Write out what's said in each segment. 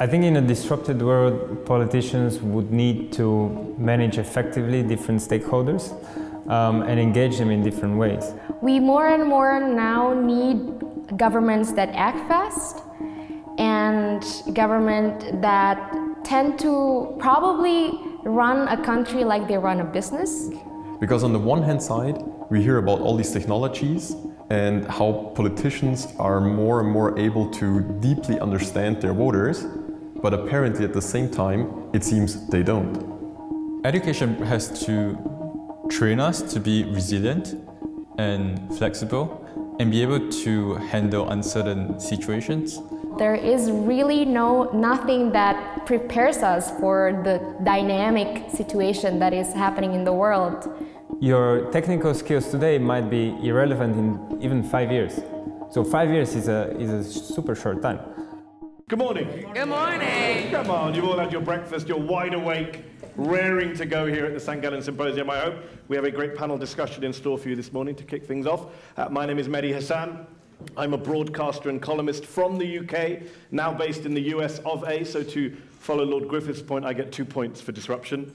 I think in a disrupted world, politicians would need to manage effectively different stakeholders and engage them in different ways. We more and more now need governments that act fast and government that tend to probably run a country like they run a business. Because on the one hand side, we hear about all these technologies and how politicians are more and more able to deeply understand their voters, but apparently at the same time, it seems they don't. Education has to train us to be resilient and flexible and be able to handle uncertain situations. There is really nothing that prepares us for the dynamic situation that is happening in the world. Your technical skills today might be irrelevant in even 5 years. So 5 years is a super short time. Good morning. Good morning. Come on, you've all had your breakfast, you're wide awake, raring to go here at the St Gallen Symposium, I hope. We have a great panel discussion in store for you this morning to kick things off. My name is Mehdi Hassan. I'm a broadcaster and columnist from the UK, now based in the US of A, so to follow Lord Griffith's point, I get 2 points for disruption.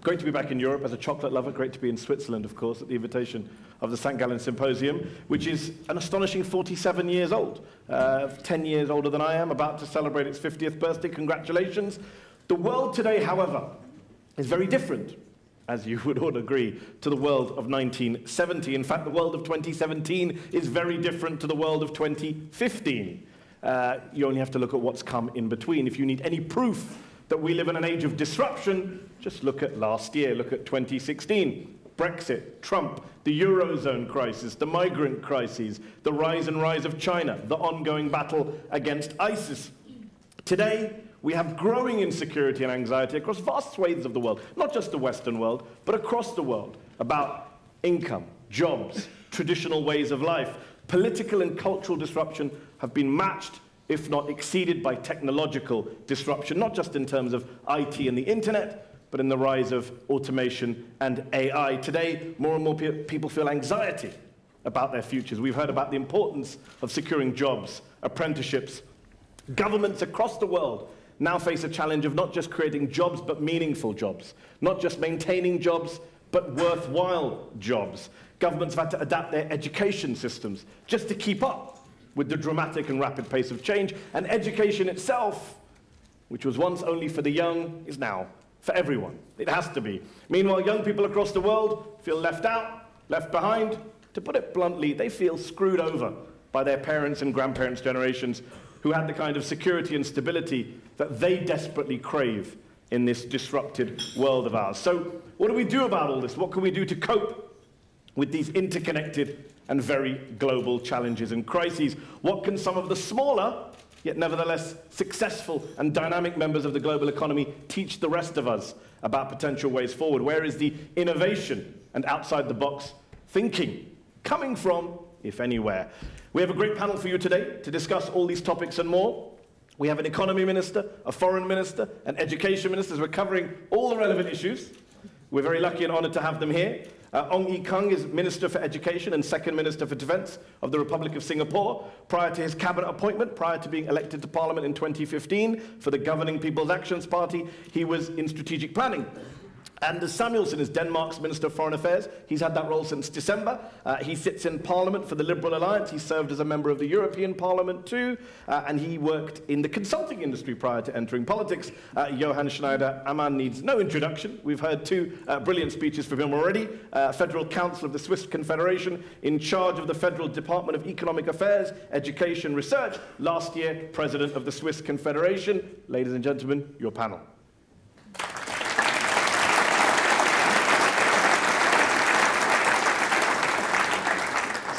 Great to be back in Europe as a chocolate lover, great to be in Switzerland, of course, at the invitation of the St Gallen Symposium, which is an astonishing 47 years old, 10 years older than I am, about to celebrate its 50th birthday. Congratulations. The world today, however, is very different, as you would all agree, to the world of 1970. In fact, the world of 2017 is very different to the world of 2015. You only have to look at what's come in between. If you need any proof that we live in an age of disruption, just look at last year, look at 2016. Brexit, Trump, the Eurozone crisis, the migrant crises, the rise of China, the ongoing battle against ISIS. Today, we have growing insecurity and anxiety across vast swathes of the world, not just the Western world, but across the world, about income, jobs, traditional ways of life. Political and cultural disruption have been matched, if not exceeded, by technological disruption, not just in terms of IT and the internet, but in the rise of automation and AI. Today, more and more people feel anxiety about their futures. We've heard about the importance of securing jobs, apprenticeships. Governments across the world now face a challenge of not just creating jobs, but meaningful jobs. Not just maintaining jobs, but worthwhile jobs. Governments have had to adapt their education systems just to keep up with the dramatic and rapid pace of change. And education itself, which was once only for the young, is now for everyone. It has to be. Meanwhile, young people across the world feel left out, left behind. To put it bluntly, they feel screwed over by their parents' and grandparents' generations who had the kind of security and stability that they desperately crave in this disrupted world of ours. So what do we do about all this? What can we do to cope with these interconnected and very global challenges and crises? What can some of the smaller, yet nevertheless successful and dynamic members of the global economy teach the rest of us about potential ways forward? Where is the innovation and outside-the-box thinking coming from, if anywhere? We have a great panel for you today to discuss all these topics and more. We have an economy minister, a foreign minister, an education minister. We're covering all the relevant issues. We're very lucky and honored to have them here. Ong Ye Kung is Minister for Education and Second Minister for Defence of the Republic of Singapore. Prior to his cabinet appointment, prior to being elected to Parliament in 2015 for the governing People's Actions Party, he was in strategic planning. Anders Samuelsen is Denmark's Minister of Foreign Affairs. He's had that role since December. He sits in Parliament for the Liberal Alliance. He served as a member of the European Parliament too, and he worked in the consulting industry prior to entering politics. Johann Schneider-Ammann needs no introduction. We've heard two brilliant speeches from him already. Federal Council of the Swiss Confederation, in charge of the Federal Department of Economic Affairs, Education, Research. Last year, President of the Swiss Confederation. Ladies and gentlemen, your panel.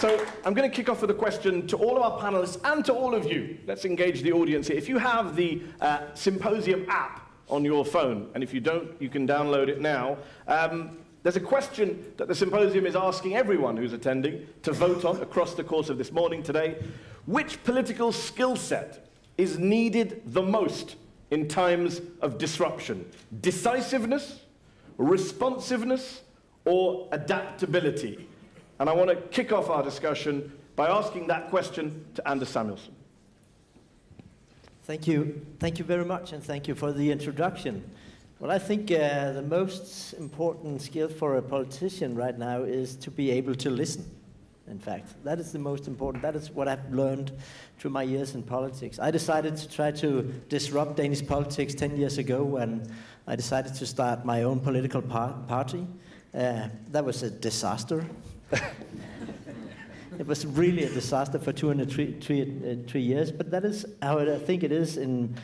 So I'm going to kick off with a question to all of our panelists and to all of you. Let's engage the audience here. If you have the Symposium app on your phone, and if you don't, you can download it now, there's a question that the Symposium is asking everyone who's attending to vote on across the course of this morning today. Which political skill set is needed the most in times of disruption? Decisiveness, responsiveness, or adaptability? And I want to kick off our discussion by asking that question to Anders Samuelsen. Thank you very much, and thank you for the introduction. Well, I think the most important skill for a politician right now is to be able to listen. In fact, that is the most important. That is what I've learned through my years in politics. I decided to try to disrupt Danish politics 10 years ago when I decided to start my own political party. That was a disaster. It was really a disaster for 3 years, but that is how I think it is in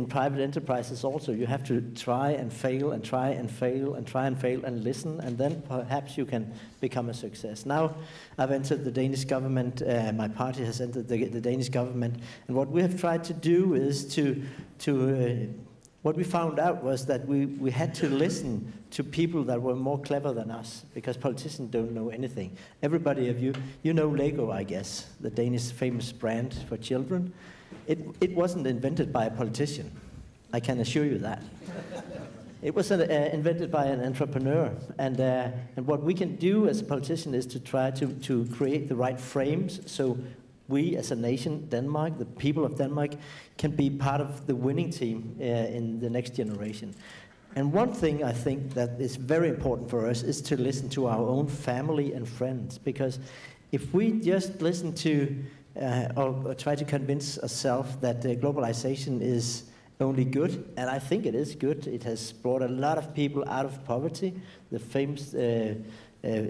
private enterprises also. You have to try and fail and try and fail and try and fail and listen, and then perhaps you can become a success. Now I've entered the Danish government, my party has entered the Danish government, and what we have tried to do is what we found out was that we had to listen to people that were more clever than us, because politicians don't know anything. Everybody of you know Lego, I guess, the Danish famous brand for children. It wasn't invented by a politician, I can assure you that. It was invented by an entrepreneur, and what we can do as a politician is to try to create the right frames so we as a nation, Denmark, the people of Denmark, can be part of the winning team in the next generation. And one thing I think that is very important for us is to listen to our own family and friends, because if we just listen to or try to convince ourselves that globalization is only good, and I think it is good, it has brought a lot of people out of poverty. The famous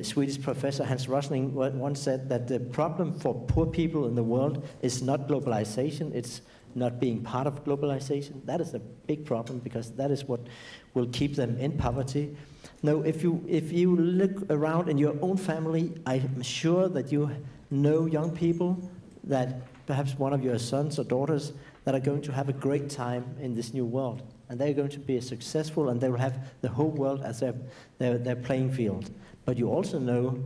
Swedish professor Hans Rosling once said that the problem for poor people in the world is not globalization, it's not being part of globalization. That is a big problem, because that is what will keep them in poverty. No, if you look around in your own family, I'm sure that you know young people that perhaps one of your sons or daughters that are going to have a great time in this new world, and they're going to be successful, and they will have the whole world as their playing field. But you also know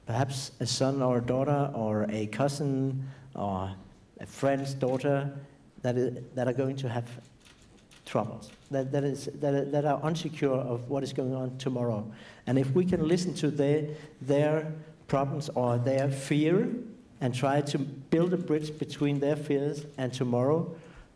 perhaps a son or a daughter or a cousin or a friend's daughter that are going to have troubles, that are unsecure of what is going on tomorrow. And if we can listen to their problems or their fear and try to build a bridge between their fears and tomorrow,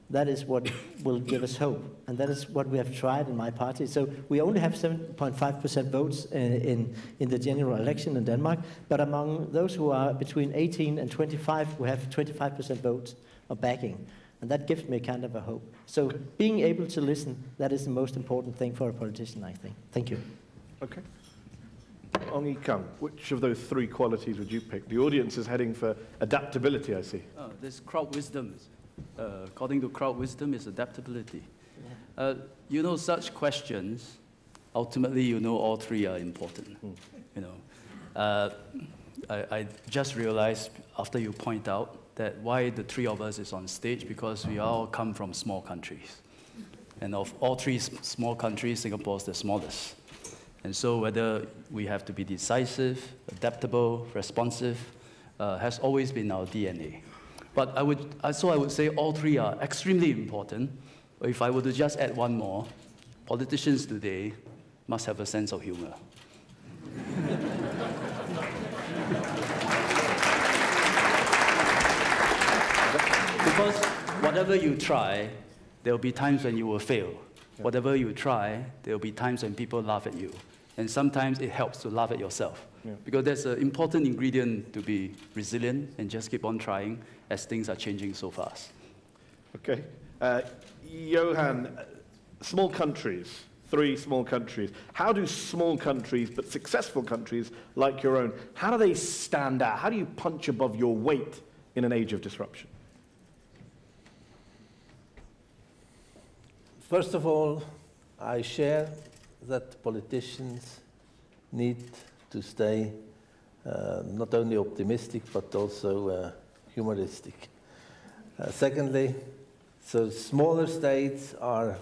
that is what will give us hope. And that is what we have tried in my party. So we only have 7.5% votes in the general election in Denmark, but among those who are between 18 and 25, we have 25% votes of backing. And that gives me kind of a hope. So being able to listen, that is the most important thing for a politician, I think. Thank you. Okay. Ong Ye Kung, which of those three qualities would you pick? The audience is heading for adaptability, I see. Oh, this crowd wisdom. According to crowd wisdom, is adaptability. Yeah. You know, such questions, ultimately, you know, all three are important. You know, I just realized after you point out that why the three of us is on stage, because we all come from small countries, and of all three small countries, Singapore is the smallest. And so, whether we have to be decisive, adaptable, responsive, has always been our DNA. But I would say all three are extremely important. If I were to just add one more, politicians today must have a sense of humor. Because whatever you try, there will be times when you will fail. Yeah. Whatever you try, there will be times when people laugh at you. And sometimes it helps to laugh at yourself. Yeah. Because that's an important ingredient to be resilient and just keep on trying as things are changing so fast. Okay. Johan, small countries, three small countries. How do small countries, but successful countries like your own, how do they stand out? How do you punch above your weight in an age of disruption? First of all, I share that politicians need to stay not only optimistic, but also humoristic. Secondly, so smaller states are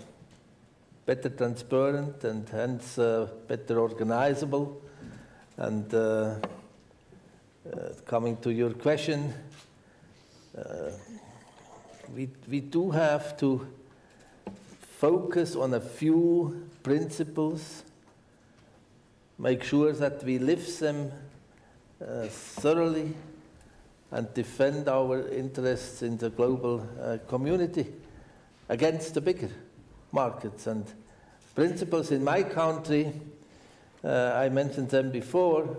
better transparent and hence better organizable. And coming to your question, we do have to focus on a few principles, make sure that we live them thoroughly, and defend our interests in the global community against the bigger markets. And principles in my country, I mentioned them before,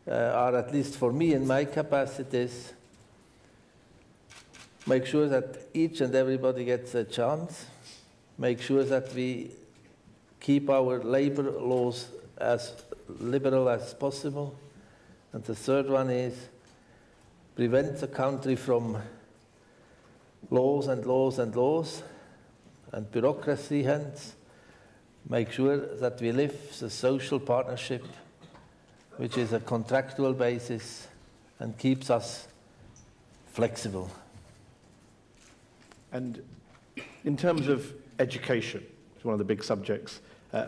are, at least for me in my capacities, make sure that each and everybody gets a chance, make sure that we keep our labor laws as liberal as possible, and the third one is prevent the country from laws and laws and laws and bureaucracy, hence make sure that we live the social partnership, which is a contractual basis and keeps us flexible. And in terms of education, it's one of the big subjects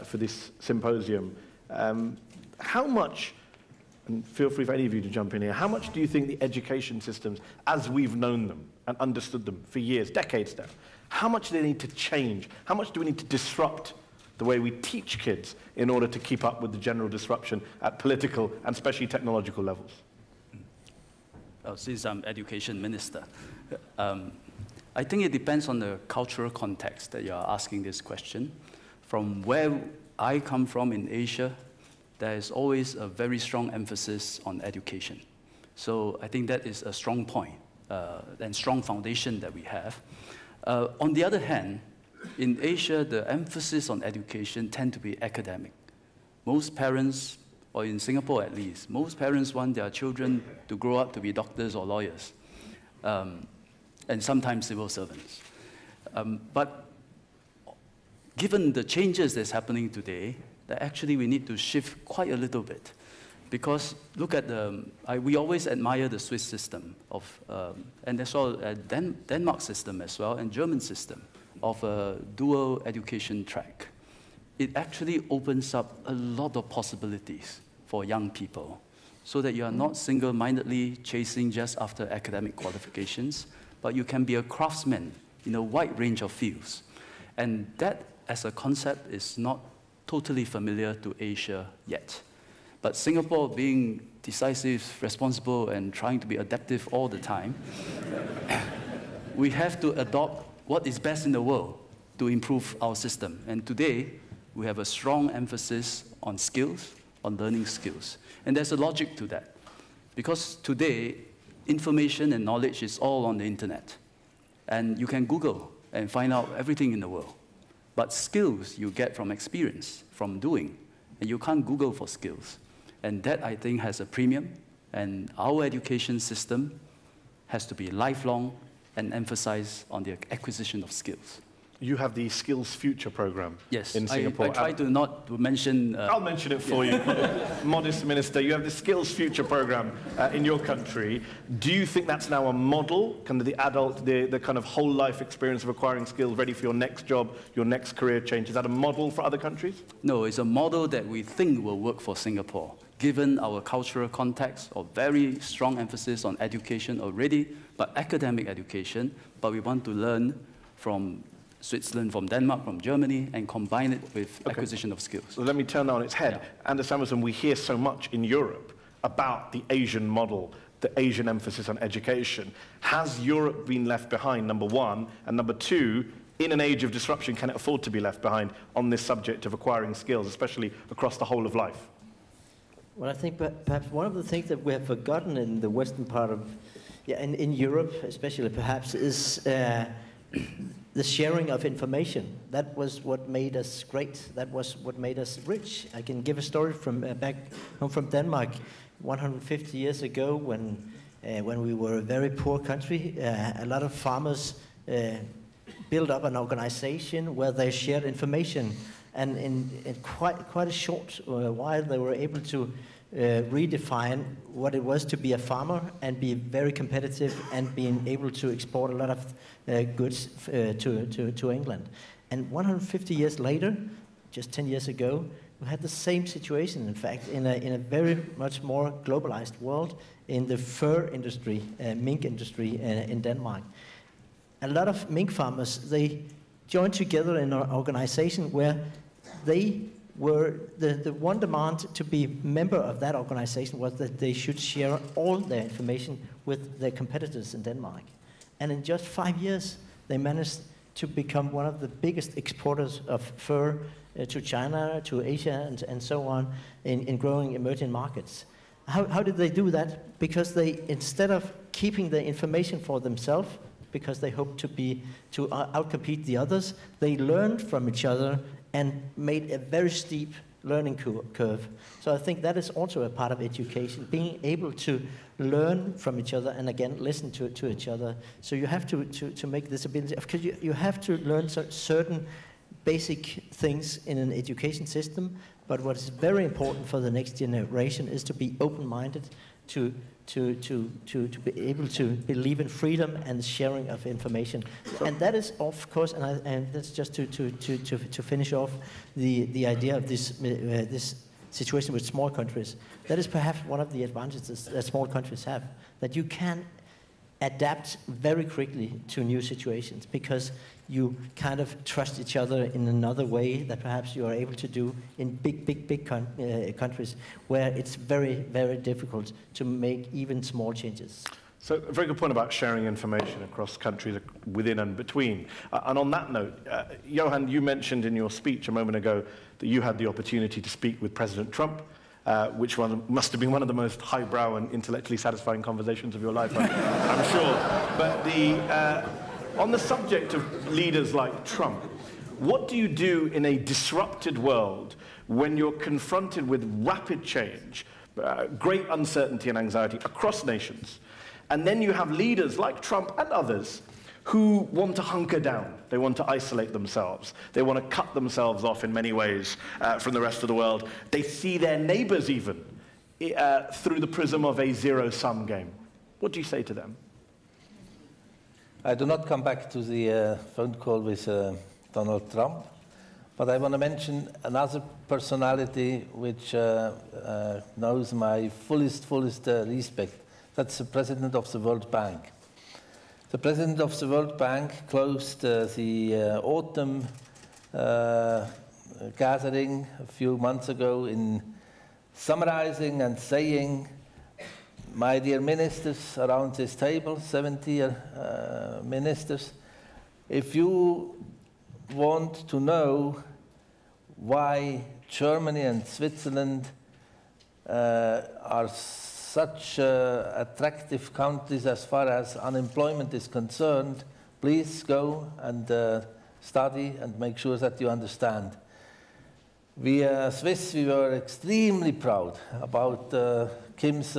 for this symposium, how much, and feel free for any of you to jump in here, how much do you think the education systems, as we've known them and understood them for years, decades now, how much do they need to change? How much do we need to disrupt the way we teach kids in order to keep up with the general disruption at political and especially technological levels? Since I'm education minister, I think it depends on the cultural context that you are asking this question. From where I come from in Asia, there is always a very strong emphasis on education. So I think that is a strong point and strong foundation that we have. On the other hand, in Asia, the emphasis on education tend to be academic. Most parents, or in Singapore at least, most parents want their children to grow up to be doctors or lawyers, and sometimes civil servants. But given the changes that's happening today, that actually we need to shift quite a little bit. Because look at we always admire the Swiss system and as well Denmark system as well, and German system of a dual education track. It actually opens up a lot of possibilities for young people, so that you are not single-mindedly chasing just after academic qualifications, but you can be a craftsman in a wide range of fields. And that, as a concept, is not totally familiar to Asia yet. But Singapore, being decisive, responsible, and trying to be adaptive all the time, we have to adopt what is best in the world to improve our system. And today, we have a strong emphasis on skills, on learning skills. And there's a logic to that. Because today, information and knowledge is all on the internet. And you can Google and find out everything in the world. But skills you get from experience, from doing. And you can't Google for skills. And that, I think, has a premium. And our education system has to be lifelong and emphasize on the acquisition of skills. You have the Skills Future program in Singapore. I try to not to mention... I'll mention it for you. Modest Minister, you have the Skills Future program in your country. Do you think that's now a model, kind of the adult, the kind of whole life experience of acquiring skills ready for your next job, your next career change? Is that a model for other countries? No, it's a model that we think will work for Singapore, given our cultural context of very strong emphasis on education already, but academic education, but we want to learn from Switzerland, from Denmark, from Germany, and combine it with acquisition of skills. So let me turn that on its head. Yeah. Anders Samuelsson, we hear so much in Europe about the Asian model, the Asian emphasis on education. Has Europe been left behind, number one? And number two, in an age of disruption, can it afford to be left behind on this subject of acquiring skills, especially across the whole of life? Well, I think perhaps one of the things that we have forgotten in the western part of, in Europe especially perhaps, is the sharing of information. That was what made us great. That was what made us rich. I can give a story from back home from Denmark, 150 years ago, when we were a very poor country. A lot of farmers built up an organization where they shared information, and in quite a short while they were able to redefine what it was to be a farmer and be very competitive and being able to export a lot of goods to England. And 150 years later, just 10 years ago, we had the same situation, in fact, in a very much more globalized world, in the fur industry, mink industry in Denmark. A lot of mink farmers, they joined together in an organization where they were the one demand to be member of that organization was that they should share all their information with their competitors in Denmark. And in just 5 years, they managed to become one of the biggest exporters of fur to China, to Asia, and so on, in growing emerging markets. How did they do that? Because they, instead of keeping the information for themselves, because they hoped to outcompete the others, they learned from each other and made a very steep learning curve. So I think that is also a part of education, being able to learn from each other and again listen to each other. So you have to make this ability, because you have to learn certain basic things in an education system, but what is very important for the next generation is to be open-minded, to be able to believe in freedom and sharing of information. And that is, of course, and that's just to finish off the idea of this situation with small countries. That is perhaps one of the advantages that small countries have, that you can adapt very quickly to new situations because you kind of trust each other in another way that perhaps you are able to do in big countries where it's very, very difficult to make even small changes. So a very good point about sharing information across countries within and between. And on that note, Johan, you mentioned in your speech a moment ago that you had the opportunity to speak with President Trump, which must have been one of the most highbrow and intellectually satisfying conversations of your life, I'm sure. But on the subject of leaders like Trump, what do you do in a disrupted world when you're confronted with rapid change, great uncertainty and anxiety across nations, and then you have leaders like Trump and others who want to hunker down, they want to isolate themselves, they want to cut themselves off in many ways from the rest of the world. They see their neighbors even through the prism of a zero-sum game. What do you say to them? I do not come back to the phone call with Donald Trump, but I want to mention another personality which knows my fullest respect. That's the President of the World Bank. The President of the World Bank closed the autumn gathering a few months ago in summarizing and saying, my dear ministers around this table, 70 ministers, if you want to know why Germany and Switzerland are such attractive countries as far as unemployment is concerned, please go and study and make sure that you understand. We Swiss, we were extremely proud about Kim's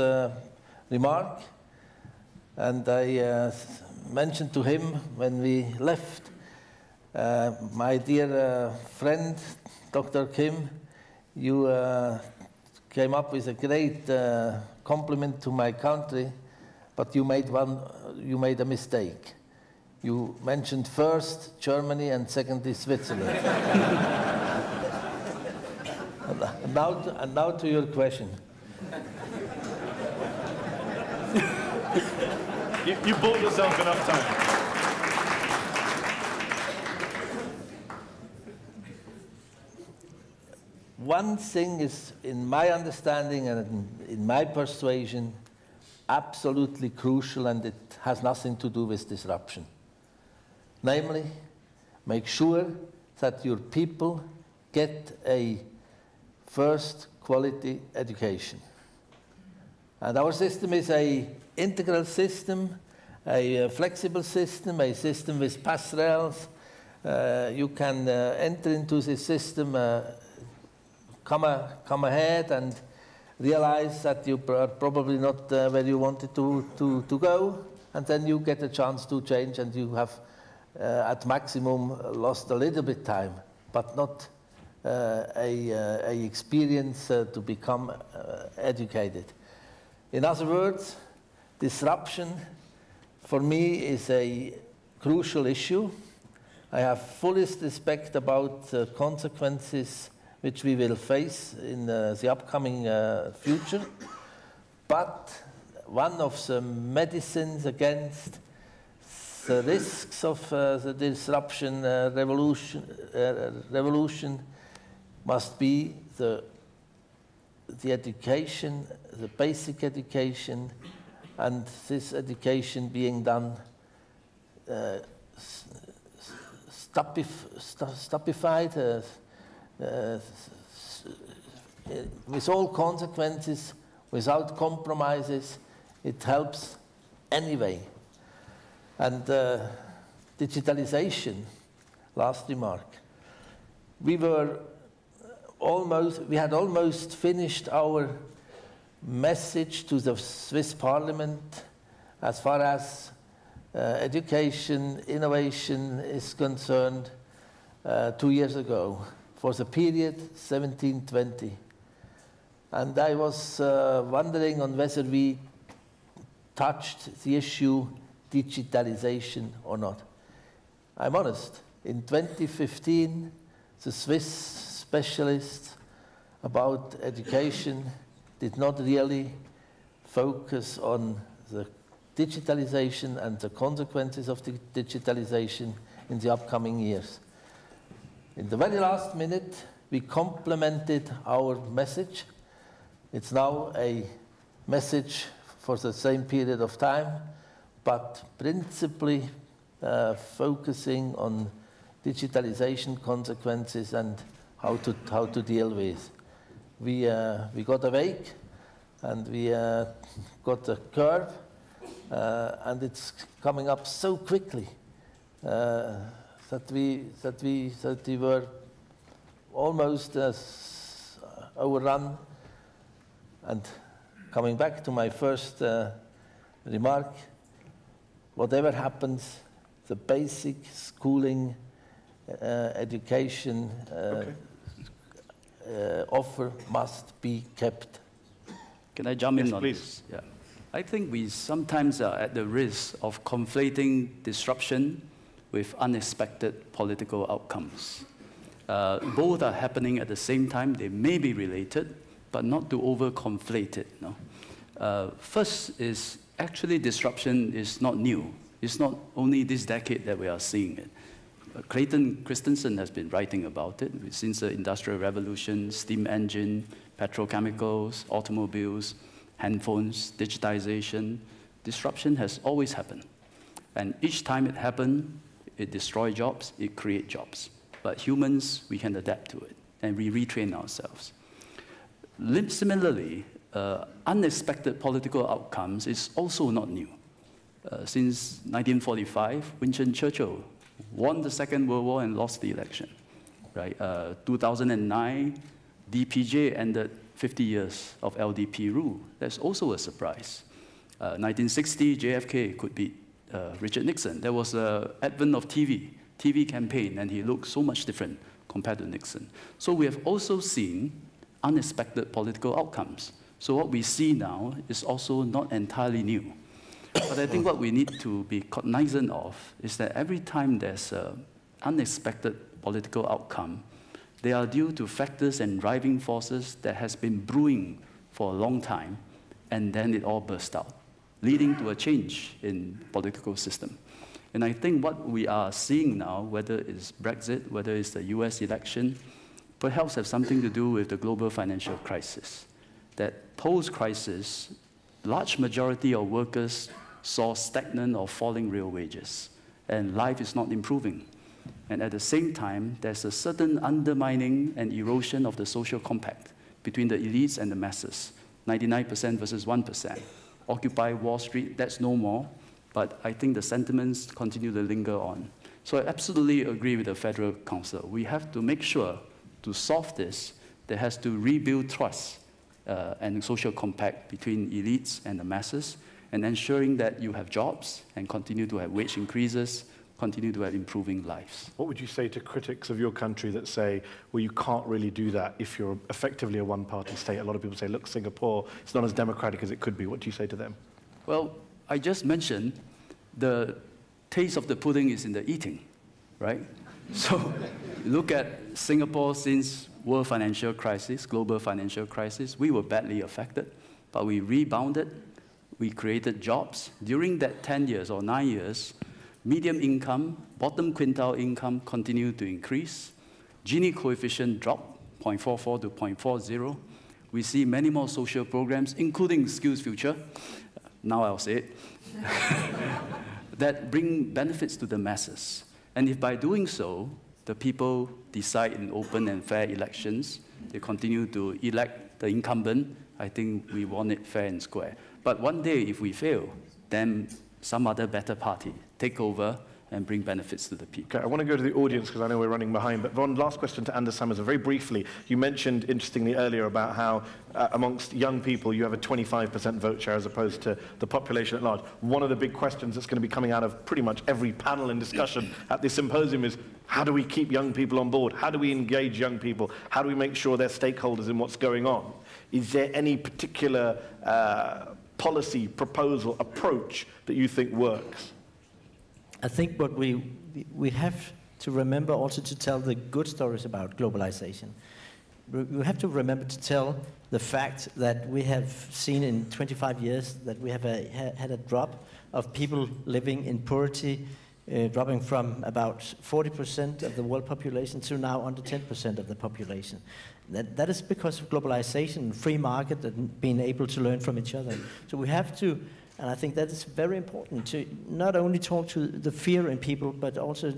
remark, and I mentioned to him when we left, my dear friend, Dr. Kim, you came up with a great compliment to my country, but you made a mistake. You mentioned first Germany and secondly Switzerland. and now to your question. You bought yourself enough time. One thing is, in my understanding and in my persuasion, absolutely crucial, and it has nothing to do with disruption. Namely, make sure that your people get a first quality education. And our system is an integral system, a flexible system, a system with pass rails. You can enter into this system, come ahead and realize that you are probably not where you wanted to go, and then you get a chance to change, and you have at maximum lost a little bit time, but not a experience to become educated. In other words, disruption for me is a crucial issue. I have fullest respect about the consequences which we will face in the upcoming future. But one of the medicines against the risks of the disruption revolution must be the education, the basic education, and this education being done stupified with all consequences, without compromises. It helps anyway. And digitalization, last remark. We had almost finished our message to the Swiss Parliament as far as education, innovation is concerned 2 years ago for the period 17-20. And I was wondering on whether we touched the issue digitalization or not. I'm honest, in 2015, the Swiss specialists about education did not really focus on the digitalization and the consequences of the digitalization in the upcoming years. In the very last minute, we complemented our message. It's now a message for the same period of time, but principally focusing on digitalization consequences and how to deal with. We got awake, and we got a curve, and it's coming up so quickly that we were almost overrun. And coming back to my first remark, whatever happens, the basic schooling education offer must be kept. Can I jump in on please. this? Yeah. I think we sometimes are at the risk of conflating disruption with unexpected political outcomes. Both are happening at the same time. They may be related, but not to over-conflate it. No? First is, actually disruption is not new. It's not only this decade that we are seeing it. Clayton Christensen has been writing about it since the Industrial Revolution, steam engine, petrochemicals, automobiles, handphones, digitization. Disruption has always happened. And each time it happened, it destroys jobs, it creates jobs. But humans, we can adapt to it, and we retrain ourselves. Similarly, unexpected political outcomes is also not new. Since 1945, Winston Churchill won the Second World War and lost the election. Right? 2009, DPJ ended 50 years of LDP rule. That's also a surprise. 1960, JFK could beat Richard Nixon. There was an advent of TV campaign, and he looked so much different compared to Nixon. So we have also seen unexpected political outcomes. So what we see now is also not entirely new. But I think what we need to be cognizant of is that every time there's an unexpected political outcome, they are due to factors and driving forces that has been brewing for a long time, and then it all burst out, leading to a change in political system. And I think what we are seeing now, whether it's Brexit, whether it's the US election, perhaps have something to do with the global financial crisis. That post-crisis, large majority of workers saw stagnant or falling real wages, and life is not improving. And at the same time, there's a certain undermining and erosion of the social compact between the elites and the masses, 99% versus 1%. Occupy Wall Street, that's no more, but I think the sentiments continue to linger on. So I absolutely agree with the Federal Council. We have to make sure to solve this, there has to rebuild trust and social compact between elites and the masses, and ensuring that you have jobs and continue to have wage increases, continue to have improving lives. What would you say to critics of your country that say, well, you can't really do that if you're effectively a one-party state? A lot of people say, look, Singapore, it's not as democratic as it could be. What do you say to them? Well, I just mentioned the taste of the pudding is in the eating, right? So look at Singapore since world financial crisis, global financial crisis. We were badly affected, but we rebounded. We created jobs. During that 10 years or 9 years, medium income, bottom quintile income continued to increase. Gini coefficient dropped 0.44 to 0.40. We see many more social programs, including Skills Future, now I'll say it, that bring benefits to the masses. And if by doing so, the people decide in open and fair elections, they continue to elect the incumbent, I think we want it fair and square. But one day, if we fail, then some other better party take over and bring benefits to the people. Okay, I want to go to the audience because I know we're running behind. But one last question to Anders Samuelsen, very briefly. You mentioned, interestingly, earlier about how amongst young people you have a 25% vote share as opposed to the population at large. One of the big questions that's going to be coming out of pretty much every panel and discussion at this symposium is, how do we keep young people on board? How do we engage young people? How do we make sure they're stakeholders in what's going on? Is there any particular policy, proposal, approach that you think works? I think what we have to remember also to tell the good stories about globalization. We have to remember to tell the fact that we have seen in 25 years that we have had a drop of people living in poverty, dropping from about 40% of the world population to now under 10% of the population. That is because of globalization, free market, and being able to learn from each other. So we have to, and I think that is very important, to not only talk to the fear in people, but also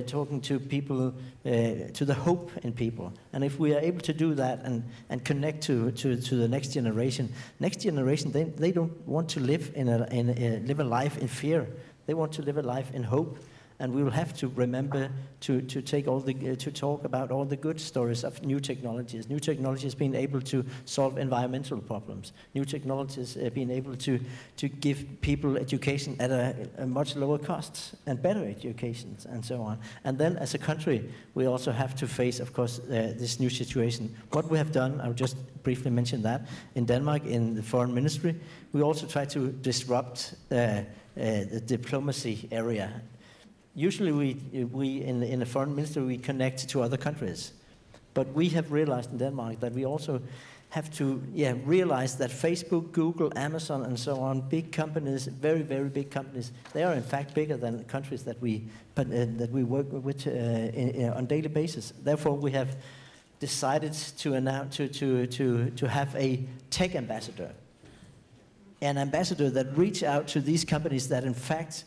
talking to people, to the hope in people. And if we are able to do that and connect to the next generation, they don't want to live live a life in fear. They want to live a life in hope. And we will have to remember to talk about all the good stories of new technologies. New technologies being able to solve environmental problems. New technologies being able to give people education at a much lower cost and better educations and so on. And then as a country, we also have to face, of course, this new situation. What we have done, I'll just briefly mention that, in Denmark, in the foreign ministry, we also try to disrupt the diplomacy area. Usually we in the foreign ministry, we connect to other countries. But we have realized in Denmark that we also have to realize that Facebook, Google, Amazon, and so on, big companies, very, very big companies, they are in fact bigger than the countries that we work with on a daily basis. Therefore, we have decided to announce to have a tech ambassador, an ambassador that reach out to these companies that in fact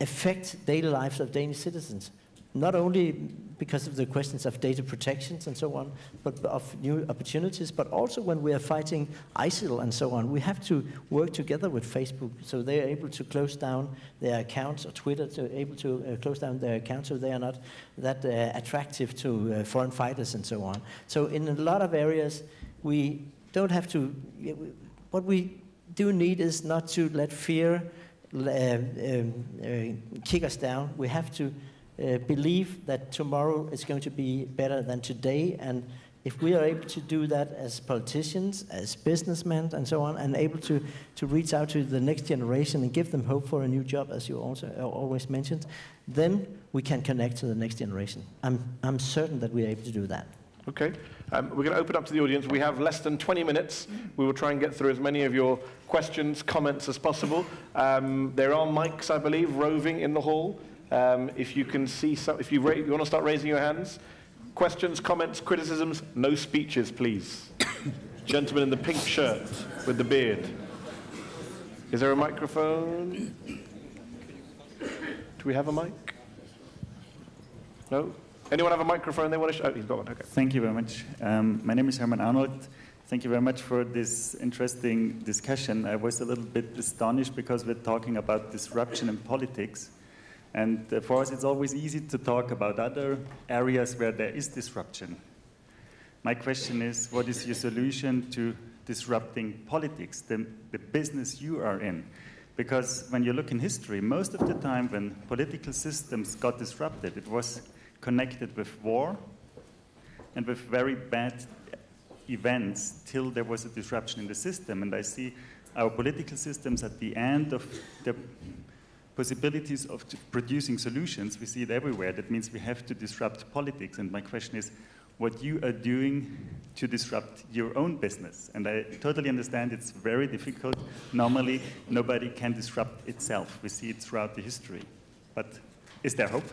affect daily lives of Danish citizens, not only because of the questions of data protections and so on, but of new opportunities, but also when we are fighting ISIL and so on. We have to work together with Facebook so they are able to close down their accounts, or Twitter able to close down their accounts so they are not that attractive to foreign fighters and so on. So in a lot of areas, we don't have to, what we do need is not to let fear kick us down. We have to believe that tomorrow is going to be better than today, and if we are able to do that as politicians, as businessmen and so on, and able to reach out to the next generation and give them hope for a new job, as you also always mentioned, then we can connect to the next generation. I'm certain that we are able to do that. Okay, we're going to open up to the audience. We have less than 20 minutes. We will try and get through as many of your questions, comments as possible. There are mics, I believe, roving in the hall. If you can see, if you want to start raising your hands. Questions, comments, criticisms, no speeches, please. Gentleman in the pink shirt with the beard. Is there a microphone? Do we have a mic? No? Anyone have a microphone they want to show? Oh, he's got one, okay. Thank you very much. My name is Herman Arnold. Thank you very much for this interesting discussion. I was a little bit astonished because we're talking about disruption in politics. And for us, it's always easy to talk about other areas where there is disruption. My question is, what is your solution to disrupting politics, the business you are in? Because when you look in history, most of the time when political systems got disrupted, it was connected with war and with very bad events till there was a disruption in the system. And I see our political systems at the end of the possibilities of producing solutions. We see it everywhere. That means we have to disrupt politics. And my question is, what you are doing to disrupt your own business? And I totally understand it's very difficult. Normally, nobody can disrupt itself. We see it throughout the history. But is there hope?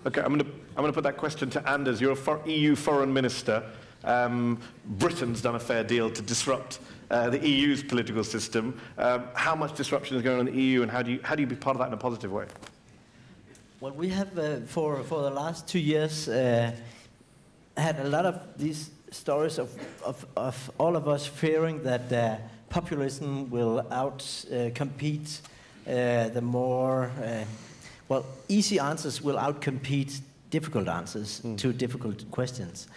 Okay, I'm going to put that question to Anders. You're a EU foreign minister. Britain's done a fair deal to disrupt the EU's political system. How much disruption is going on in the EU, and how do you be part of that in a positive way? Well, we have, for the last 2 years, had a lot of these stories of all of us fearing that populism will outcompete the more, well, easy answers will outcompete difficult answers to difficult questions.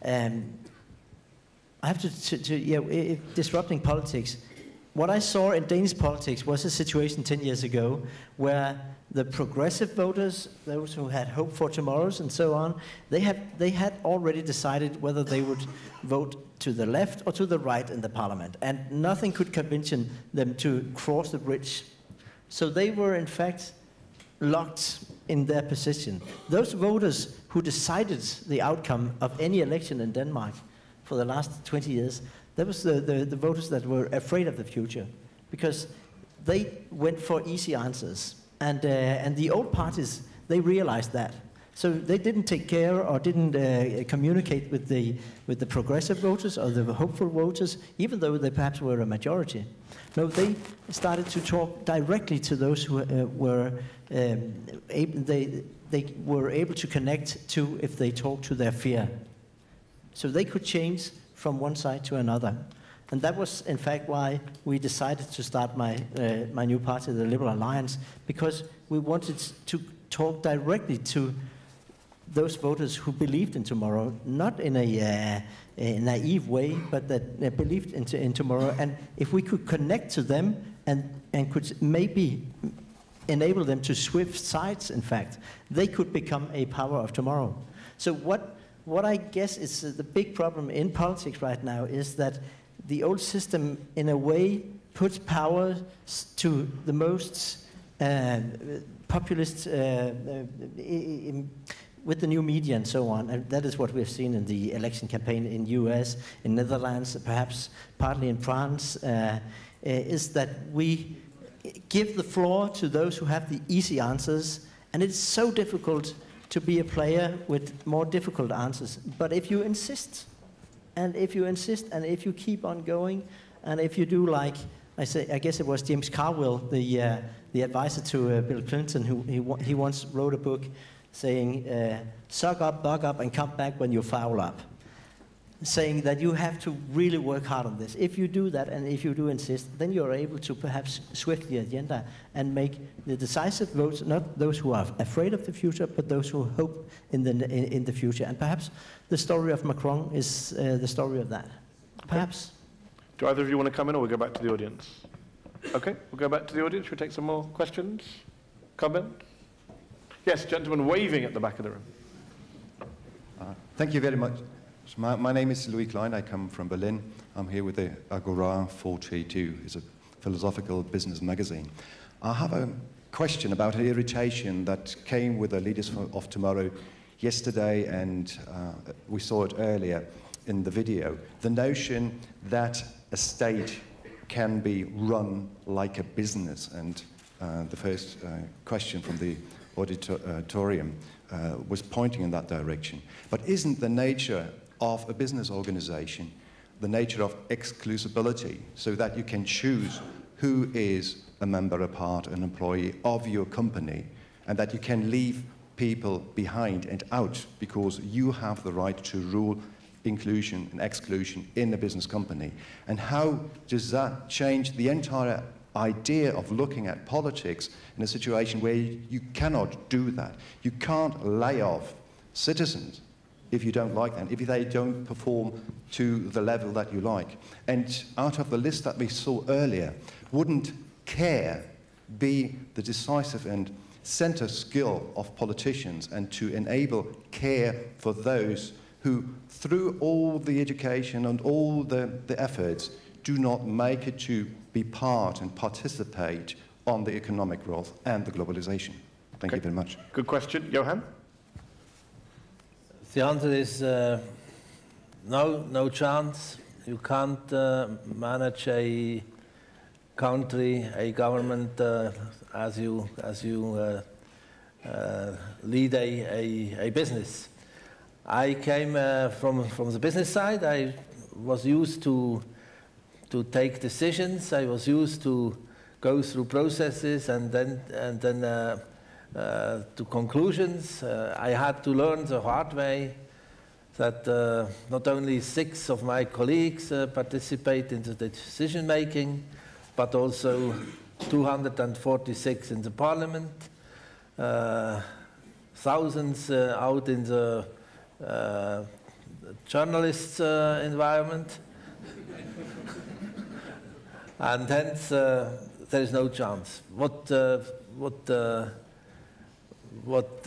I have disrupting politics. What I saw in Danish politics was a situation 10 years ago where the progressive voters, those who had hope for tomorrows and so on, they had already decided whether they would vote to the left or to the right in the parliament, and nothing could convince them to cross the bridge. So they were in fact locked in their position. Those voters who decided the outcome of any election in Denmark for the last 20 years, that was the voters that were afraid of the future, because they went for easy answers. And the old parties, they realized that. So they didn't take care or didn't communicate with the progressive voters or the hopeful voters, even though they perhaps were a majority. No, they started to talk directly to those who were able to connect to if they talked to their fear. So they could change from one side to another. And that was, in fact, why we decided to start my new party, the Liberal Alliance, because we wanted to talk directly to those voters who believed in tomorrow, not in a naive way, but that they believed in tomorrow. And if we could connect to them and could maybe enable them to switch sides, in fact, they could become a power of tomorrow. So what I guess is the big problem in politics right now is that the old system, in a way, puts power to the most populist with the new media and so on. And that is what we've seen in the election campaign in US, in Netherlands, perhaps partly in France, is that we give the floor to those who have the easy answers, and it's so difficult to be a player with more difficult answers. But if you insist, and if you keep on going, and if you do like, I guess it was James Carville, the advisor to Bill Clinton, who he once wrote a book saying, suck up, bug up, and come back when you foul up. Saying that you have to really work hard on this. If you do that, and if you do insist, then you're able to perhaps swift the agenda and make the decisive votes, not those who are afraid of the future, but those who hope in the future. And perhaps the story of Macron is the story of that. Perhaps. Do either of you want to come in, or we'll go back to the audience? Okay, we'll go back to the audience. Should we take some more questions? Comment? Yes, gentleman waving at the back of the room. Thank you very much. My name is Louis Klein. I come from Berlin. I'm here with the Agora 42. It's a philosophical business magazine. I have a question about an irritation that came with the Leaders of Tomorrow yesterday, and we saw it earlier in the video. The notion that a state can be run like a business, and the first question from the auditorium was pointing in that direction. But isn't the nature of a business organization the nature of exclusability, so that you can choose who is a member, a part, an employee of your company, and that you can leave people behind and out because you have the right to rule inclusion and exclusion in a business company? And how does that change the entire idea of looking at politics in a situation where you cannot do that? You can't lay off citizens if you don't like them, if they don't perform to the level that you like. And out of the list that we saw earlier, wouldn't care be the decisive and center skill of politicians, and to enable care for those who, through all the education and all the efforts, do not make it to be part and participate on the economic growth and the globalization? Thank you very much. Good question. Johan? The answer is no chance. You can't manage a country, a government, as you lead a business. I came from the business side. I was used to take decisions. I was used to go through processes and then to conclusions. I had to learn the hard way that not only 6 of my colleagues participate in the decision making, but also 246 in the parliament, thousands out in the journalists' environment, and hence there is no chance. What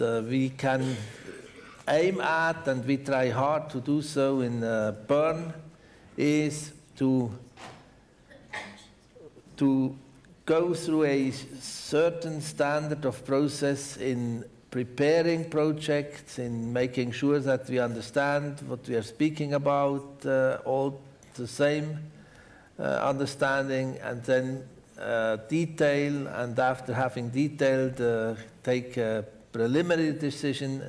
we can aim at, and we try hard to do so in Bern, is to go through a certain standard of process in preparing projects, in making sure that we understand what we are speaking about, all the same understanding, and then detail, and after having detailed, take a preliminary decision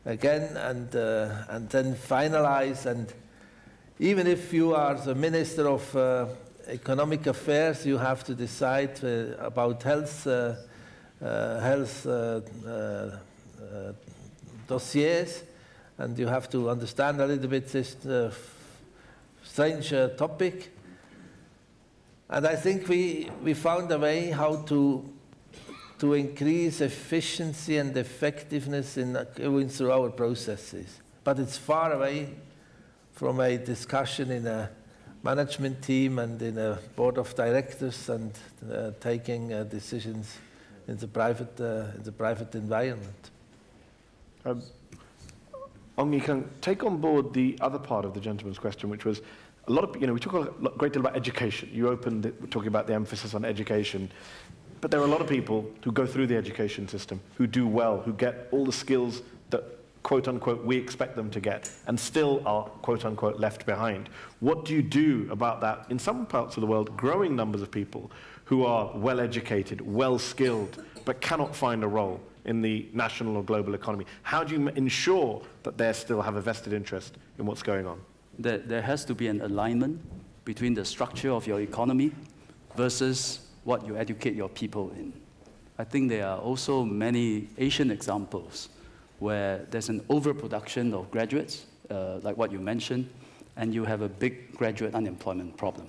again, and then finalize. And even if you are the Minister of Economic Affairs, you have to decide about health dossiers, and you have to understand a little bit this strange topic. And I think we found a way how to increase efficiency and effectiveness in going through our processes. But it's far away from a discussion in a management team and in a board of directors and taking decisions in the private environment. Ong Ye Kung, take on board the other part of the gentleman's question, which was a lot of, we talk a great deal about education. You opened it talking about the emphasis on education. But there are a lot of people who go through the education system, who do well, who get all the skills that, quote unquote, we expect them to get, and still are, quote unquote, left behind. What do you do about that, in some parts of the world, growing numbers of people who are well educated, well skilled, but cannot find a role in the national or global economy? How do you ensure that they still have a vested interest in what's going on? There has to be an alignment between the structure of your economy versus what you educate your people in. I think there are also many Asian examples where there's an overproduction of graduates, like what you mentioned, and you have a big graduate unemployment problem.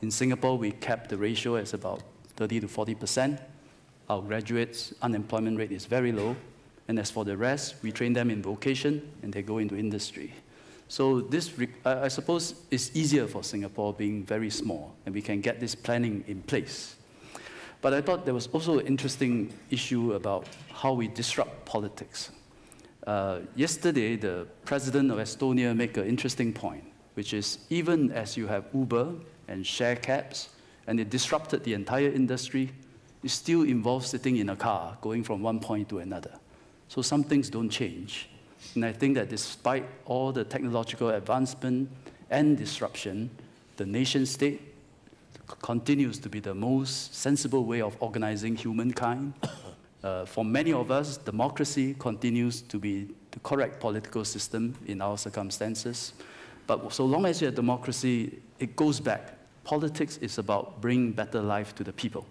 In Singapore, we kept the ratio as about 30 to 40%. Our graduates' unemployment rate is very low, and as for the rest, we train them in vocation, and they go into industry. So this, I suppose, is easier for Singapore being very small, and we can get this planning in place. But I thought there was also an interesting issue about how we disrupt politics. Yesterday, the president of Estonia made an interesting point, which is even as you have Uber and share cabs, and it disrupted the entire industry, it still involves sitting in a car, going from one point to another. So some things don't change. And I think that despite all the technological advancement and disruption, the nation state continues to be the most sensible way of organizing humankind. For many of us, democracy continues to be the correct political system in our circumstances. But so long as you have democracy, it goes back. Politics is about bringing better life to the people,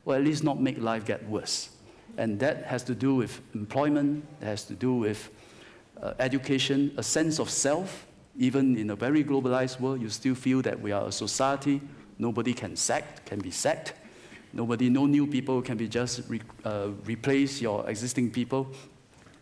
or at least not make life get worse. And that has to do with employment, it has to do with education, a sense of self. Even in a very globalized world, you still feel that we are a society. Nobody can be sacked. No new people can be just replace your existing people.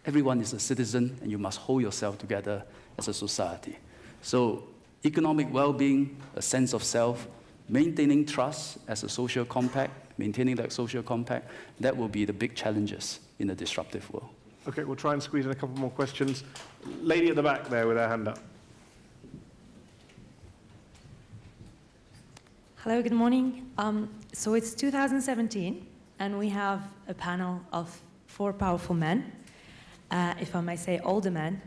Everyone is a citizen, and you must hold yourself together as a society. So economic well-being, a sense of self, maintaining trust as a social compact, maintaining that social compact, that will be the big challenges in a disruptive world. Okay, we'll try and squeeze in a couple more questions. Lady at the back there with her hand up. Hello, good morning. So it's 2017, and we have a panel of 4 powerful men, if I may say older men,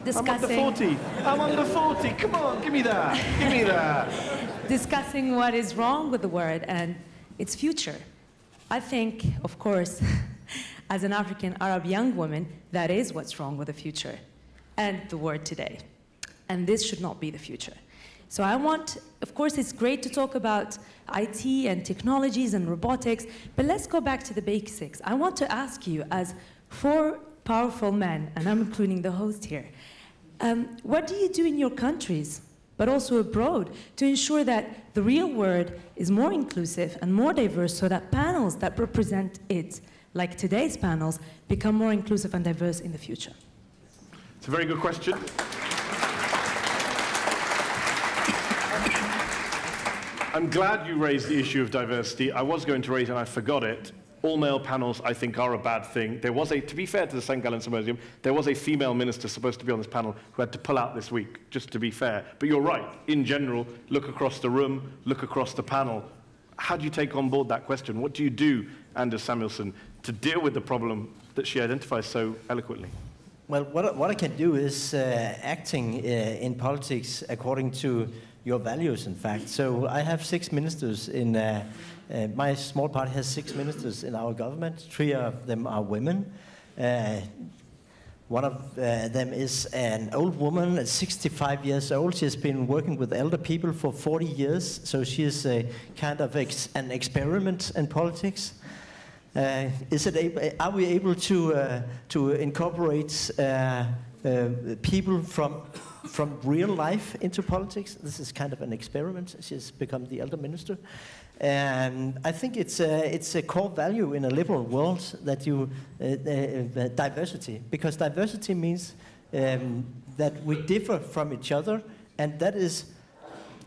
discussing... I'm under 40. I'm under 40. Come on, give me that. Give me that. Discussing what is wrong with the world and its future. I think, of course, as an African Arab young woman, that is what's wrong with the future and the world today. And this should not be the future. So I want, of course, it's great to talk about IT and technologies and robotics, but let's go back to the basics. I want to ask you, as 4 powerful men, and I'm including the host here, what do you do in your countries, but also abroad, to ensure that the real world is more inclusive and more diverse, so that panels that represent it, like today's panels, become more inclusive and diverse in the future? It's a very good question. I'm glad you raised the issue of diversity. I was going to raise it and I forgot it. All-male panels, I think, are a bad thing. There was to be fair to the St Gallen Symposium, there was a female minister supposed to be on this panel who had to pull out this week, just to be fair. But you're right. In general, look across the room, look across the panel. How do you take on board that question? What do you do, Anders Samuelsson, to deal with the problem that she identifies so eloquently? Well, what I can do is acting in politics according to your values, in fact. So I have 6 ministers in, my small party has 6 ministers in our government. 3 of them are women. One of them is an old woman, 65 years old. She has been working with elder people for 40 years, so she is a kind of an experiment in politics. Are we able to incorporate people from real life into politics? This is kind of an experiment. She's become the elder minister. And I think it's a core value in a liberal world that you, diversity, because diversity means that we differ from each other, and that is,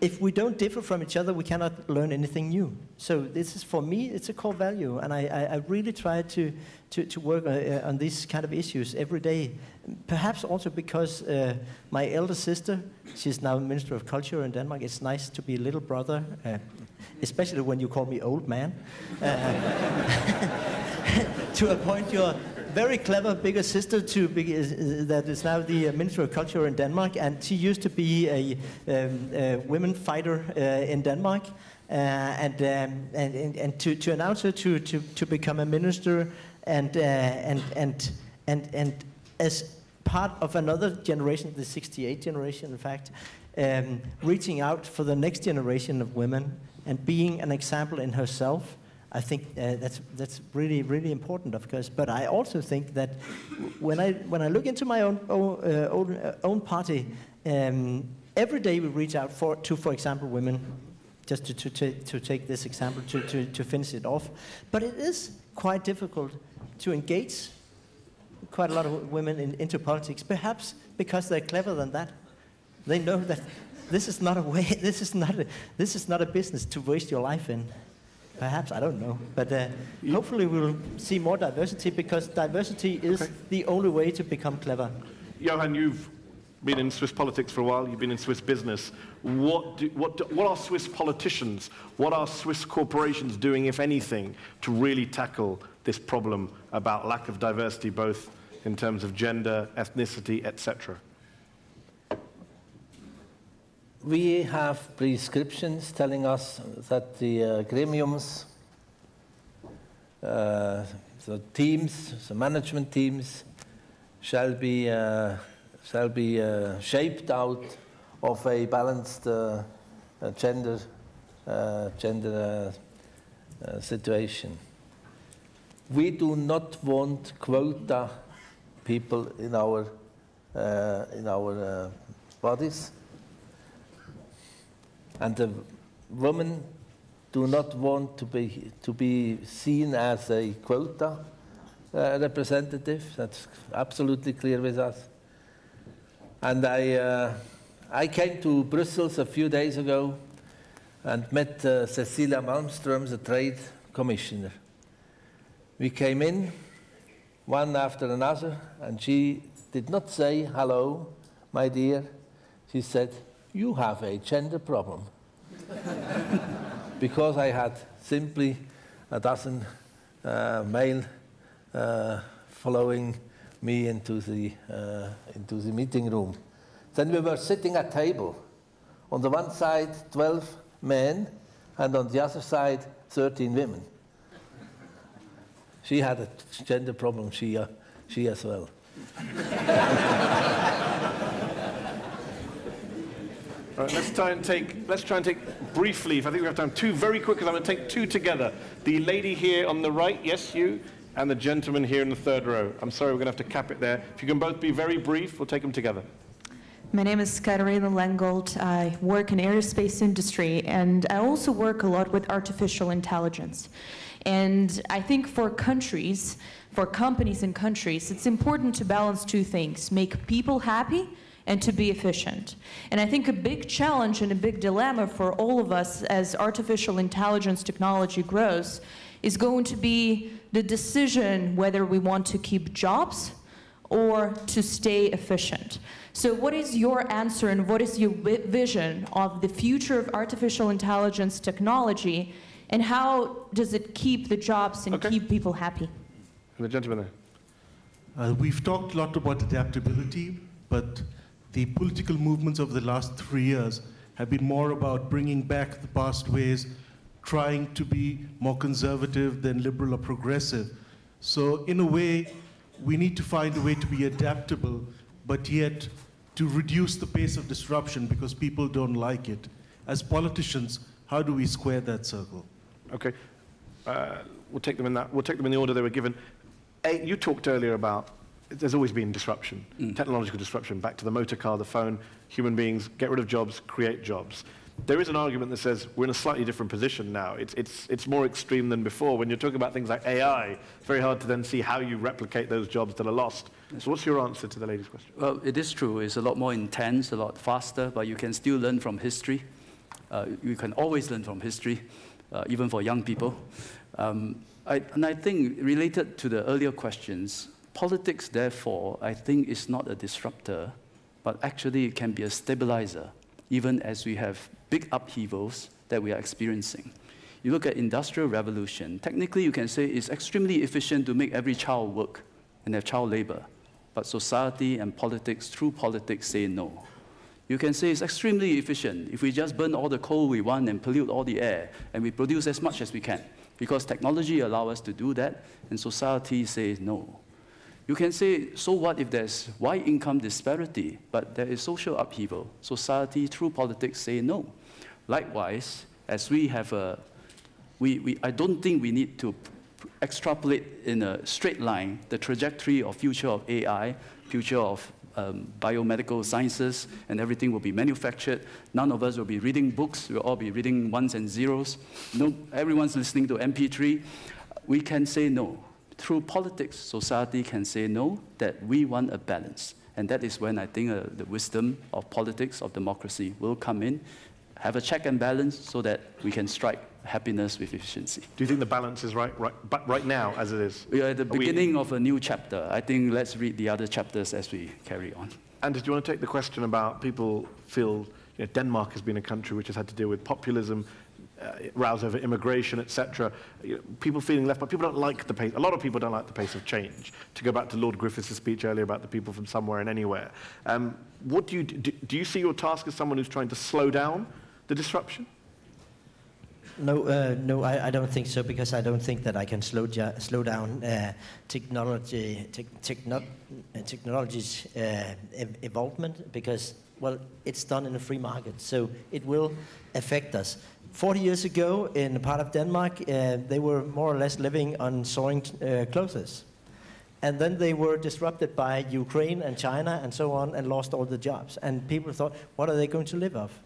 if we don't differ from each other, we cannot learn anything new. So this is, for me, it's a core value, and I really try to work on these kind of issues every day. Perhaps also because my elder sister, she's now Minister of Culture in Denmark. It's nice to be a little brother, especially when you call me old man. To appoint your very clever bigger sister that is now the Minister of Culture in Denmark, and she used to be a women fighter in Denmark, and to announce her to become a minister, and as part of another generation, the 68 generation, in fact, reaching out for the next generation of women and being an example in herself. I think that's really, really important, of course. But I also think that when I look into my own party, every day we reach out to, for example, women, just to take this example, to finish it off. But it is quite difficult to engage quite a lot of women into politics, perhaps because they're clever than that. They know that this is not a way, this is not a business to waste your life in. Perhaps, I don't know. But hopefully we'll see more diversity, because diversity is the only way to become clever. Johan, you've been in Swiss politics for a while, you've been in Swiss business. What are Swiss politicians, what are Swiss corporations doing, if anything, to really tackle this problem about lack of diversity, both in terms of gender, ethnicity, etc.? We have prescriptions telling us that the gremiums, the teams, the management teams, shall be shaped out of a balanced gender situation. We do not want quota people in our bodies. And the women do not want to be seen as a quota representative. That's absolutely clear with us. And I came to Brussels a few days ago and met Cecilia Malmström, the trade commissioner. We came in one after another, and she did not say, "Hello, my dear." She said, "You have a gender problem." Because I had simply a dozen male following me into the meeting room. Then we were sitting at table. On the one side, 12 men, and on the other side, 13 women. She had a gender problem, she as well. All right, let's try and take brief leave. I think we have time. Two very quick, because I'm going to take two together. The lady here on the right, yes, you, and the gentleman here in the third row. I'm sorry, we're going to have to cap it there. If you can both be very brief, we'll take them together. My name is Katarina Lengold. I work in aerospace industry, and I also work a lot with artificial intelligence. And I think for countries, for companies and countries, it's important to balance two things: make people happy and to be efficient. And I think a big challenge and a big dilemma for all of us as artificial intelligence technology grows is going to be the decision whether we want to keep jobs or to stay efficient. So what is your answer and what is your vision of the future of artificial intelligence technology, and how does it keep the jobs and keep people happy? And the gentleman there. We've talked a lot about adaptability, but the political movements of the last 3 years have been more about bringing back the past ways, trying to be more conservative than liberal or progressive. So in a way, we need to find a way to be adaptable, but yet to reduce the pace of disruption because people don't like it. As politicians, how do we square that circle? Okay, we'll take them in the order they were given. You talked earlier about there's always been disruption, technological disruption, back to the motor car, the phone, human beings, get rid of jobs, create jobs. There is an argument that says we're in a slightly different position now. It's more extreme than before. When you're talking about things like AI, it's very hard to then see how you replicate those jobs that are lost. So what's your answer to the lady's question? Well, it is true. It's a lot more intense, a lot faster, but you can still learn from history. You can always learn from history, even for young people. And I think related to the earlier questions, politics, therefore, I think is not a disruptor, but actually it can be a stabilizer, even as we have big upheavals that we are experiencing. You look at Industrial Revolution, technically you can say it's extremely efficient to make every child work and have child labor, but society and politics, through politics, say no. You can say it's extremely efficient if we just burn all the coal we want and pollute all the air, and we produce as much as we can, because technology allows us to do that, and society says no. You can say, so what if there's wide income disparity, but there is social upheaval? Society, through politics, say no. Likewise, as we have I don't think we need to extrapolate in a straight line the trajectory of future of AI, future of biomedical sciences, and everything will be manufactured. None of us will be reading books. We'll all be reading ones and zeros. No, everyone's listening to MP3. We can say no. Through politics, society can say no, that we want a balance. And that is when I think the wisdom of politics, of democracy, will come in, have a check and balance so that we can strike happiness with efficiency. Do you think the balance is right now, as it is? We are at the beginning of a new chapter. I think let's read the other chapters as we carry on. Anders, do you want to take the question about people feel, Denmark has been a country which has had to deal with populism, rouse over immigration, etc. People feeling left, but people don't like the pace. A lot of people don't like the pace of change. To go back to Lord Griffiths' speech earlier about the people from somewhere and anywhere. What do you see your task as someone who's trying to slow down the disruption? No, I don't think so, because I don't think that I can slow down technology's evolvement, because, well, it's done in a free market, so it will affect us. 40 years ago, in a part of Denmark, they were more or less living on soaring clothes. And then they were disrupted by Ukraine and China and so on, and lost all the jobs. And people thought, what are they going to live off?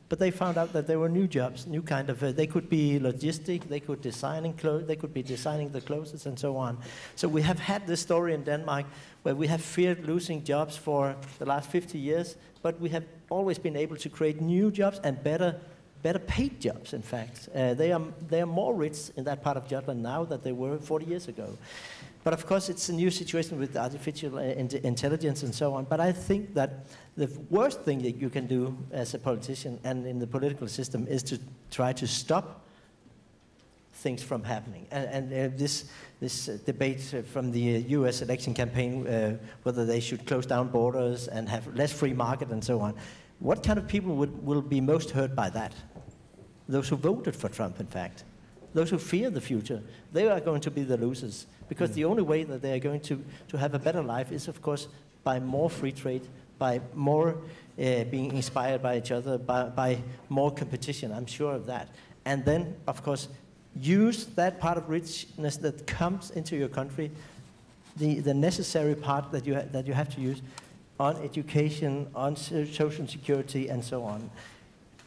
But they found out that there were new jobs, new kind of, they could be logistic, they could be designing the clothes and so on. So we have had this story in Denmark where we have feared losing jobs for the last 50 years, but we have always been able to create new jobs and better paid jobs, in fact. They are more rich in that part of Jutland now than they were 40 years ago. But of course, it's a new situation with artificial intelligence and so on. But I think that the worst thing that you can do as a politician and in the political system is to try to stop things from happening. And this debate from the US election campaign, whether they should close down borders and have less free market and so on. What kind of people will be most hurt by that? Those who voted for Trump, in fact. those who fear the future, they are going to be the losers. Because the only way that they are going to have a better life is, of course, by more free trade, by more being inspired by each other, by more competition. I'm sure of that. And then, of course, use that part of richness that comes into your country, the necessary part that you have to use on education, on social security, and so on.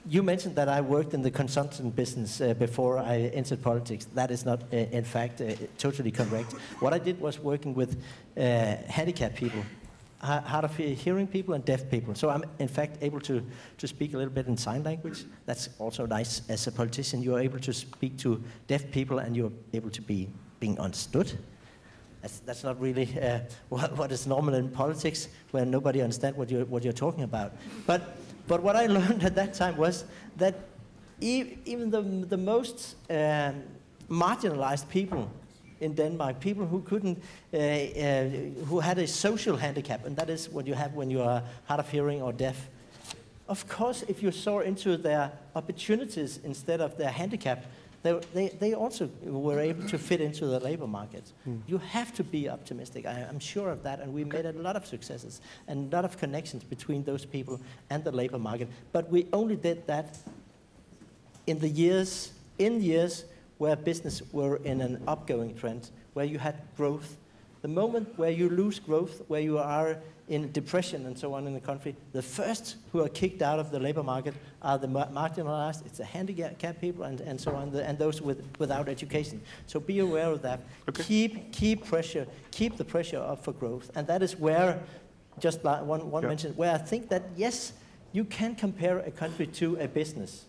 You mentioned that I worked in the consultant business before I entered politics. That is not, in fact, totally correct. What I did was working with handicapped people, hard of hearing people and deaf people. So I'm, in fact, able to speak a little bit in sign language. That's also nice. As a politician, you're able to speak to deaf people and you're able to be being understood. That's not really what is normal in politics, where nobody understands what you're talking about. But what I learned at that time was that even the most marginalized people in Denmark, people who couldn't, who had a social handicap, and that is what you have when you are hard of hearing or deaf. Of course, if you saw into their opportunities instead of their handicap, they also were able to fit into the labor market. You have to be optimistic. I'm sure of that, and we made a lot of successes and a lot of connections between those people and the labor market. But we only did that in years where business were in an upgoing trend, where you had growth. The moment where you lose growth, where you are in depression and so on in the country, the first who are kicked out of the labor market are the marginalized, it's the handicapped people and so on, and those without education. So be aware of that. Okay. Keep the pressure up for growth. And that is where, just like one mentioned, where I think that, yes, you can compare a country to a business.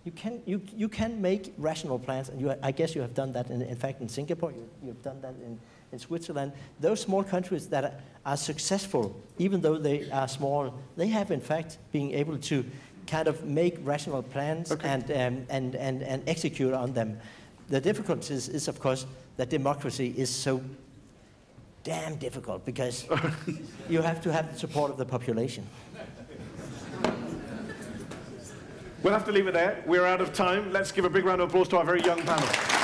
You can make rational plans, and I guess you have done that, in fact, in Singapore, you've done that in Switzerland. Those small countries that are successful, even though they are small, they have, in fact, been able to kind of make rational plans and execute on them. The difficulty is, of course, that democracy is so damn difficult, because you have to have the support of the population. We'll have to leave it there. We're out of time. Let's give a big round of applause to our very young panel.